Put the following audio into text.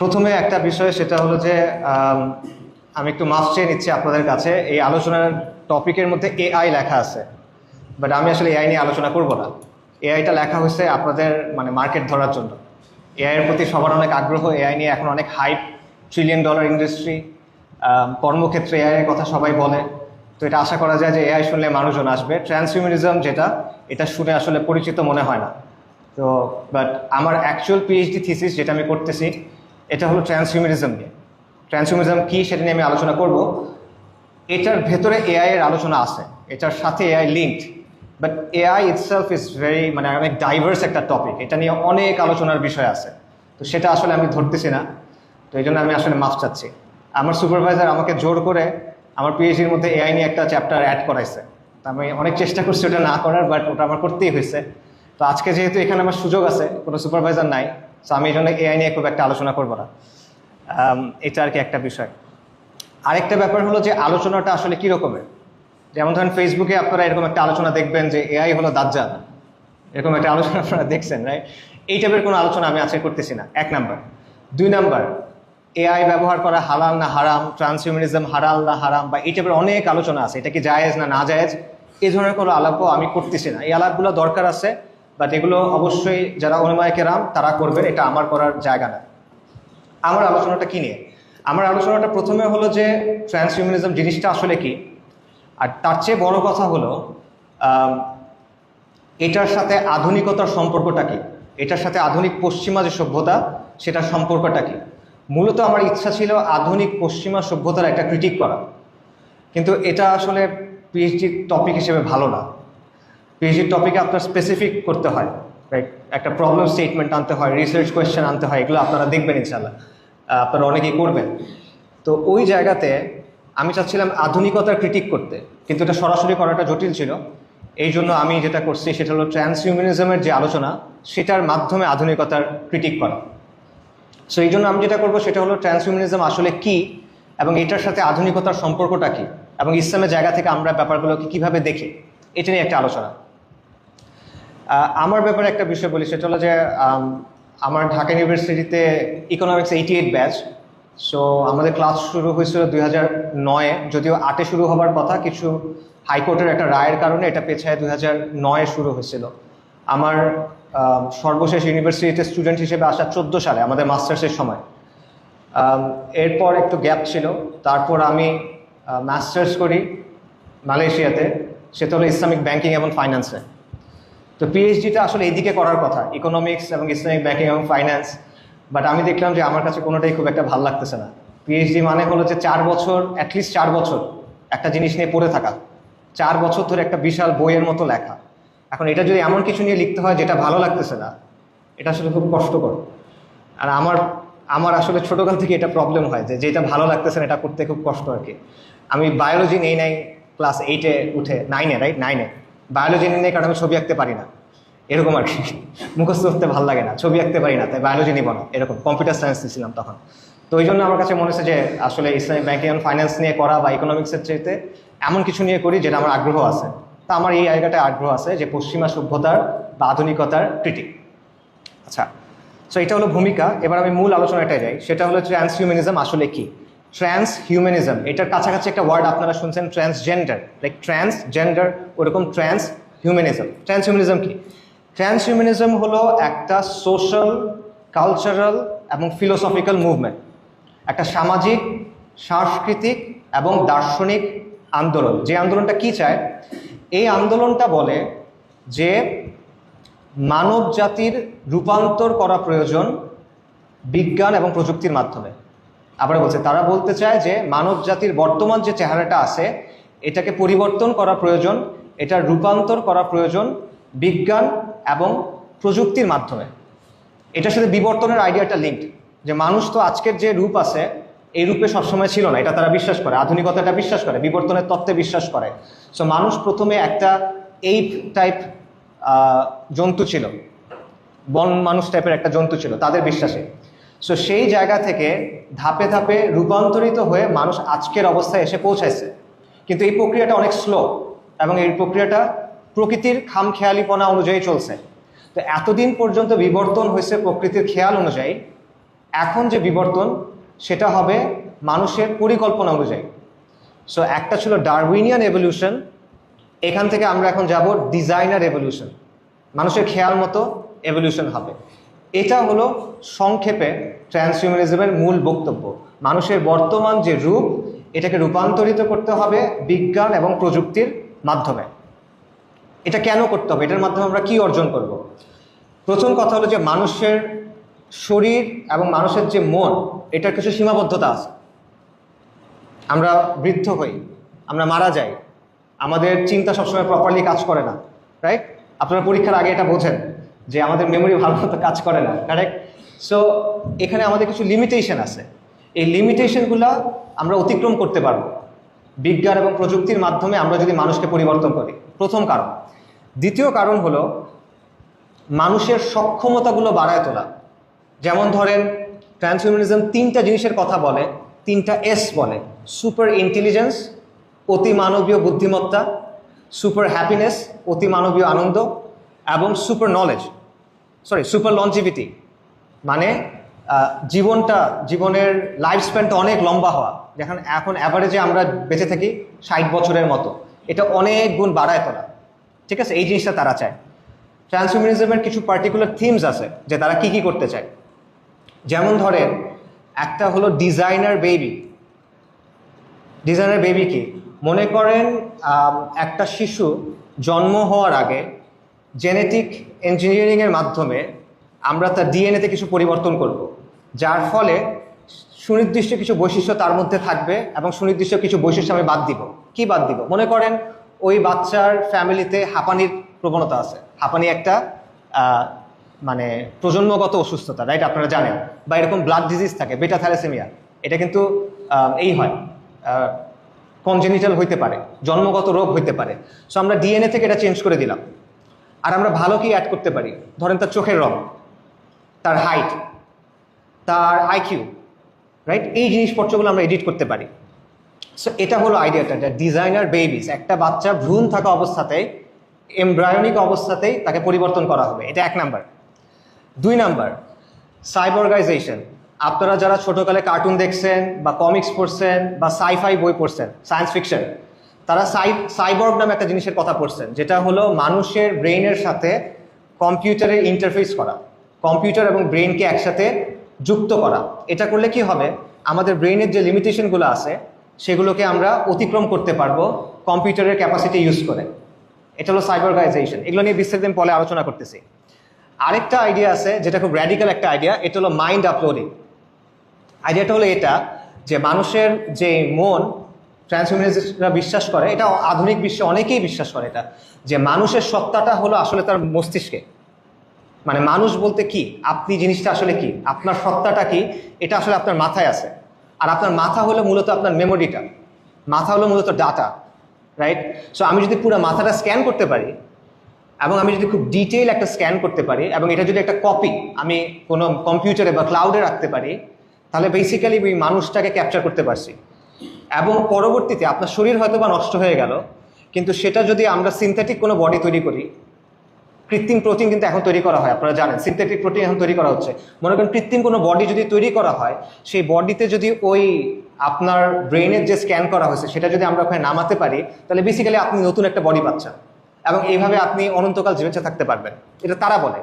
প্রথমে একটা বিষয় সেটা হলো যে আমি একটু মাফ চেয়ে নিচ্ছি আপনাদের কাছে। এই আলোচনার টপিকের মধ্যে এআই লেখা আছে, বাট আমি আসলে এআই নিয়ে আলোচনা করব না। এআইটা লেখা হয়েছে আপনাদের মানে মার্কেট ধরার জন্য। এআই এর প্রতি সবার অনেক আগ্রহ, এআই নিয়ে এখন অনেক হাইপ, $1 ট্রিলিয়ন ইন্ডাস্ট্রি, কর্মক্ষেত্রে এআই এর কথা সবাই বলে। তো এটা আশা করা যায় যে এআই শুনলে মানুষজন আসবে। ট্রান্সহিউম্যানিজম যেটা, এটা শুনে আসলে পরিচিত মনে হয় না। তো বাট আমার অ্যাকচুয়াল পিএইচডি থিসিস যেটা আমি করতেছি এটা হলো ট্রান্সহিউম্যানিজম নিয়ে। ট্রান্সহিউম্যানিজম কি সেটা নিয়ে আমি আলোচনা করব। এটার ভেতরে এআই এর আলোচনা আছে, এটার সাথে AI linked, but AI itself is very মানে অনেক ডাইভার্স একটা টপিক। এটা নিয়ে অনেক আলোচনার বিষয় আছে, তো সেটা আসলে আমি ধরতেছি না। তো এই জন্য আমি আসলে মাফ চাচ্ছি। আমার সুপারভাইজার আমাকে জোর করে আমার পিএইচডির মধ্যে এআই নিয়ে একটা চ্যাপ্টার অ্যাড করাইছে। তো আমি অনেক চেষ্টা করছি ওটা না করার, বাট ওটা আমার করতেই হয়েছে। তো আজকে যেহেতু এখানে আমার সুযোগ আছে, কোনো সুপারভাইজার নাই, তো আমি এই জন্য এআই নিয়ে খুব একটা আলোচনা করবো না। এটা আর কি একটা বিষয়। আরেকটা ব্যাপার হলো যে আলোচনাটা আসলে কী রকমের। যেমন ধরেন ফেসবুকে আপনারা এরকম একটা আলোচনা দেখবেন যে এআই হলো দাজ্জাল, এরকম একটা আলোচনা আপনারা দেখছেন, রাইট? এই টাইপের কোনো আলোচনা আমি আজকে করতেছি না, 1 নাম্বার। 2 নাম্বার, এআই ব্যবহার করা হালাল না হারাম, ট্রান্সহিউম্যানিজম হালাল না হারাম, বা এই টাইপের অনেক আলোচনা আছে, এটা কি জায়েজ না না জায়েজ, এই ধরনের কোনো আলাপও আমি করতেছি না। এই আলাপগুলো দরকার আছে, বাট এগুলো অবশ্যই যারা উলামায়ে কেরাম তারা করবেন, এটা আমার করার জায়গা না। আমার আলোচনাটা কি নিয়ে? আমার আলোচনাটা প্রথমে হলো যে ট্রান্সহিউম্যানিজম জিনিসটা আসলে কি, আর তার চেয়ে বড় কথা হলো এটার সাথে আধুনিকতার সম্পর্কটা কি, এটার সাথে আধুনিক পশ্চিমা যে সভ্যতা সেটার সম্পর্কটা কি। মূলত আমার ইচ্ছা ছিল আধুনিক পশ্চিমা সভ্যতার একটা ক্রিটিক করা, কিন্তু এটা আসলে পিএইচডির টপিক হিসেবে ভালো না। পিএইচডির টপিকে আপনার স্পেসিফিক করতে হয়, রাইট? একটা প্রবলেম স্টেটমেন্ট আনতে হয়, রিসার্চ কোয়েশ্চেন আনতে হয়, এগুলো আপনারা দেখবেন ইনশাল্লাহ, আপনারা অনেকেই করবেন। তো ওই জায়গাতে আমি চাচ্ছিলাম আধুনিকতার ক্রিটিক করতে, কিন্তু এটা সরাসরি করাটা জটিল ছিল। এই জন্য আমি যেটা করছি সেটা হলো ট্রান্সহিউম্যানিজমের যে আলোচনা সেটার মাধ্যমে আধুনিকতার ক্রিটিক করা। সো এই জন্য আমি যেটা করবো সেটা হলো ট্রান্সহিউম্যানিজম আসলে কি, এবং এটার সাথে আধুনিকতার সম্পর্কটা কি, এবং ইসলামের জায়গা থেকে আমরা ব্যাপারগুলোকে কীভাবে দেখি, এটা নিয়ে একটা আলোচনা। আমার ব্যাপারে একটা বিষয় বলি, সেটা হলো যে আমার ঢাকা ইউনিভার্সিটিতে ইকোনমিক্স 88 ব্যাচ। সো আমাদের ক্লাস শুরু হয়েছিল 2009-এ, যদিও 8-এ শুরু হবার কথা, কিছু হাইকোর্টের একটা রায়ের কারণে এটা পেছায় 2009-এ শুরু হয়েছিল। আমার সর্বশেষ ইউনিভার্সিটিতে স্টুডেন্ট হিসেবে আসা 14 সালে, আমাদের মাস্টার্সের সময়। এরপর একটু গ্যাপ ছিল, তারপর আমি মাস্টার্স করি মালয়েশিয়াতে, সেটা হলো ইসলামিক ব্যাংকিং এবং ফাইন্যান্সে। তো পিএইচডিটা আসলে এইদিকে করার কথা, ইকোনমিক্স এবং ইসলামিক ব্যাংকিং এবং ফাইন্যান্স, বাট আমি দেখলাম যে আমার কাছে কোনোটাই খুব একটা ভালো লাগতেছে না। পিএইচডি মানে হলো যে 4 বছর, অ্যাটলিস্ট 4 বছর একটা জিনিস নিয়ে পড়ে থাকা, 4 বছর ধরে একটা বিশাল বইয়ের মতো লেখা। এখন এটা যদি এমন কিছু নিয়ে লিখতে হয় যেটা ভালো লাগতেছে না, এটা আসলে খুব কষ্টকর। আর আমার আসলে ছোটোকাল থেকে এটা প্রবলেম হয় যে যেটা ভালো লাগতেছে না এটা করতে খুব কষ্ট আর কি। আমি বায়োলজি নেই ক্লাস 8-এ উঠে, 9-এ, রাইট, 9-এ বায়োলজি নেই, কারণ আমি ছবি আঁকতে পারি না, এরকম আর কি। মুখস্থ করতে ভালো লাগে না, ছবি আঁকতে পারি না, তাই বায়োলজি নিব না, এরকম। কম্পিউটার সায়েন্স নিয়েছিলাম তখন। তো ওই জন্য আমার কাছে মনে হচ্ছে যে আসলে ইসলামিক ব্যাংকিং এবং ফাইন্যান্স নিয়ে করা বা ইকোনমিক্সের চাইতে এমন কিছু নিয়ে করি যেটা আমার আগ্রহ আছে। তা আমার এই জায়গাটায় আগ্রহ আছে যে পশ্চিমা সভ্যতার বা আধুনিকতার ক্রিটিক। আচ্ছা, সো এটা হলো ভূমিকা। এবার আমি মূল আলোচনাটায় যাই, সেটা হলো ট্রান্সহিউম্যানিজম আসলে কি। ট্রান্সহিউম্যানিজম, এটার কাছাকাছি একটা ওয়ার্ড আপনারা শুনছেন, ট্রান্সজেন্ডার, লাইক ট্রান্সজেন্ডার, ওরকম ট্রান্সহিউম্যানিজম। ট্রান্সহিউম্যানিজম কি? ট্রান্সহিউম্যানিজম হলো একটা সোশ্যাল, কালচারাল এবং ফিলোসফিক্যাল মুভমেন্ট, একটা সামাজিক, সাংস্কৃতিক এবং দার্শনিক আন্দোলন। যে আন্দোলনটা কি চায়, এই আন্দোলনটা বলে যে মানব জাতির রূপান্তর করা প্রয়োজন বিজ্ঞান এবং প্রযুক্তির মাধ্যমে। আবার বলছে, তারা বলতে চায় যে মানব জাতির বর্তমান যে চেহারাটা আছে এটাকে পরিবর্তন করা প্রয়োজন, এটার রূপান্তর করা প্রয়োজন বিজ্ঞান এবং প্রযুক্তির মাধ্যমে। এটার সাথে বিবর্তনের আইডিয়াটা লিঙ্কড, যে মানুষ তো আজকের যে রূপ আছে এই রূপে সবসময় ছিল না, এটা তারা বিশ্বাস করে, আধুনিকতাটা বিশ্বাস করে, বিবর্তনের তত্ত্বে বিশ্বাস করে। সো মানুষ প্রথমে একটা এইপ টাইপ জন্তু ছিল, বন মানুষ টাইপের একটা জন্তু ছিল তাদের বিশ্বাসে। সো সেই জায়গা থেকে ধাপে ধাপে রূপান্তরিত হয়ে মানুষ আজকের অবস্থায় এসে পৌঁছাইছে। কিন্তু এই প্রক্রিয়াটা অনেক স্লো, এবং এই প্রক্রিয়াটা প্রকৃতির খামখেয়ালিপনা অনুযায়ী চলছে। তো এতদিন পর্যন্ত বিবর্তন হয়েছে প্রকৃতির খেয়াল অনুযায়ী, এখন যে বিবর্তন সেটা হবে মানুষের পরিকল্পনা অনুযায়ী। সো একটা ছিল ডারউইনিয়ান এভলিউশন, এখান থেকে আমরা এখন যাব ডিজাইনার এভলিউশন, মানুষের খেয়াল মতো এভলিউশন হবে। এটা হলো সংক্ষেপে ট্রান্সহিউম্যানিজমের মূল বক্তব্য। মানুষের বর্তমান যে রূপ, এটাকে রূপান্তরিত করতে হবে বিজ্ঞান এবং প্রযুক্তির মাধ্যমে। এটা কেন করতে হবে, এটার মাধ্যমে আমরা কি অর্জন করব? প্রথম কথা হলো যে মানুষের শরীর এবং মানুষের যে মন, এটার কিছু সীমাবদ্ধতা আছে। আমরা বৃদ্ধ হই, আমরা মারা যাই, আমাদের চিন্তা সবসময় প্রপারলি কাজ করে না, রাইট? আপনারা পরীক্ষার আগে এটা বোঝেন যে আমাদের মেমোরি ভালো মতো কাজ করে না, কারেক্ট? সো এখানে আমাদের কিছু লিমিটেশন আছে, এই লিমিটেশনগুলো আমরা অতিক্রম করতে পারবো বিজ্ঞান এবং প্রযুক্তির মাধ্যমে আমরা যদি মানুষকে পরিবর্তন করি। প্রথম কারণ। দ্বিতীয় কারণ হলো মানুষের সক্ষমতাগুলো বাড়ায় তোলা। যেমন ধরেন ট্রান্সহিউম্যানিজম 3টা জিনিসের কথা বলে, 3টা এস বলে: সুপার ইন্টেলিজেন্স, অতি মানবীয় বুদ্ধিমত্তা; সুপার হ্যাপিনেস, অতি মানবীয় আনন্দ; এবং সুপার নলেজ, সুপার লঞ্জিভিটি, মানে জীবনের লাইফ স্প্যানটা অনেক লম্বা হওয়া। যেখানে এখন অ্যাভারেজে আমরা বেঁচে থাকি 60 বছরের মতো, এটা অনেক গুণ বাড়ায় তোলা। ঠিক আছে, এই জিনিসটা তারা চায়। ট্রান্সহিউম্যানিজমের কিছু পার্টিকুলার থিমস আছে যে তারা কি করতে চায়। যেমন ধরেন একটা হলো ডিজাইনার বেবি। ডিজাইনার বেবি কি? মনে করেন একটা শিশু জন্ম হওয়ার আগে জেনেটিক ইঞ্জিনিয়ারিংয়ের মাধ্যমে আমরা তার ডিএনএতে কিছু পরিবর্তন করব, যার ফলে সুনির্দিষ্ট কিছু বৈশিষ্ট্য তার মধ্যে থাকবে এবং সুনির্দিষ্ট কিছু বৈশিষ্ট্য আমি বাদ দিব। কি বাদ দিব? মনে করেন ওই বাচ্চার ফ্যামিলিতে হাঁপানির প্রবণতা আছে। হাঁপানি একটা মানে প্রজন্মগত অসুস্থতা, রাইট? আপনারা জানেন। বা এরকম ব্লাড ডিজিজ থাকে, বেটা থ্যালাসেমিয়া, এটা কিন্তু এই হয়, কনজেনিটাল হইতে পারে, জন্মগত রোগ হইতে পারে। সো আমরা ডিএনএ থেকে এটা চেঞ্জ করে দিলাম। আর আমরা ভালো কি অ্যাড করতে পারি? ধরেন তার চোখের রং, তার হাইট, তার আইকিউ, রাইট? এই জিনিসপত্রগুলো আমরা এডিট করতে পারি। সো এটা হলো আইডিয়াটা, ডিজাইনার বেবিস। একটা বাচ্চা ভ্রূণ থাকা অবস্থাতেই, এমব্রায়োনিক অবস্থাতেই তাকে পরিবর্তন করা হবে। এটা 1 নাম্বার। 2 নাম্বার, সাইবর্গাইজেশন। আপনারা যারা ছোটকালে কার্টুন দেখছেন বা কমিক্স পড়ছেন বা সাইফাই বই পড়ছেন, সায়েন্স ফিকশন, তারা সাইবর্গ নামে একটা জিনিসের কথা পড়ছেন, যেটা হলো মানুষের ব্রেইনের সাথে কম্পিউটারের ইন্টারফেস করা, কম্পিউটার এবং ব্রেইনকে একসাথে যুক্ত করা। এটা করলে কি হবে? আমাদের ব্রেইনের যে লিমিটেশনগুলো আছে সেগুলোকে আমরা অতিক্রম করতে পারবো কম্পিউটারের ক্যাপাসিটি ইউজ করে। এটা হলো সাইবর্গাইজেশন। এগুলো নিয়ে বিস্তারিত পরে আলোচনা করতেছি। আরেকটা আইডিয়া আছে যেটা খুব র্যাডিক্যাল একটা আইডিয়া, এটা হলো মাইন্ড আপলোডিং। আইডিয়াটা হলো এটা যে মানুষের যে মন, ট্রান্সহিউম্যানিস্টরা বিশ্বাস করে, এটা আধুনিক বিশ্বে অনেকেই বিশ্বাস করে, এটা যে মানুষের সত্তাটা হলো আসলে তার মস্তিষ্কে। মানে মানুষ বলতে কি, আপনি জিনিসটা আসলে কি, আপনার সত্তাটা কি, এটা আসলে আপনার মাথায় আছে। আর আপনার মাথা হলো মূলত আপনার মেমোরিটা, মাথা হলো মূলত ডাটা, রাইট? সো আমি যদি পুরো মাথাটা স্ক্যান করতে পারি এবং আমি যদি খুব ডিটেইল একটা স্ক্যান করতে পারি এবং এটা যদি একটা কপি আমি কোনো কম্পিউটারে বা ক্লাউডে রাখতে পারি, তাহলে বেসিক্যালি ওই মানুষটাকে ক্যাপচার করতে পারছি। এবং পরবর্তীতে আপনার শরীর হয়তো বা নষ্ট হয়ে গেল, কিন্তু সেটা যদি আমরা সিনথেটিক কোনো বডি তৈরি করি, কৃত্রিম প্রোটিন কিন্তু এখন তৈরি করা হয়, আপনারা জানেন সিনথেটিক প্রোটিন এখন তৈরি করা হচ্ছে। মনে করেন কৃত্রিম কোনো বডি যদি তৈরি করা হয়, সেই বডিতে যদি ওই আপনার ব্রেইনের যে স্ক্যান করা হয়েছে সেটা যদি আমরা ওখানে নামাতে পারি, তাহলে বেসিক্যালি আপনি নতুন একটা বডি পাচ্ছেন এবং এইভাবে আপনি অনন্তকাল বেঁচে থাকতে পারবেন। এটা তারা বলে।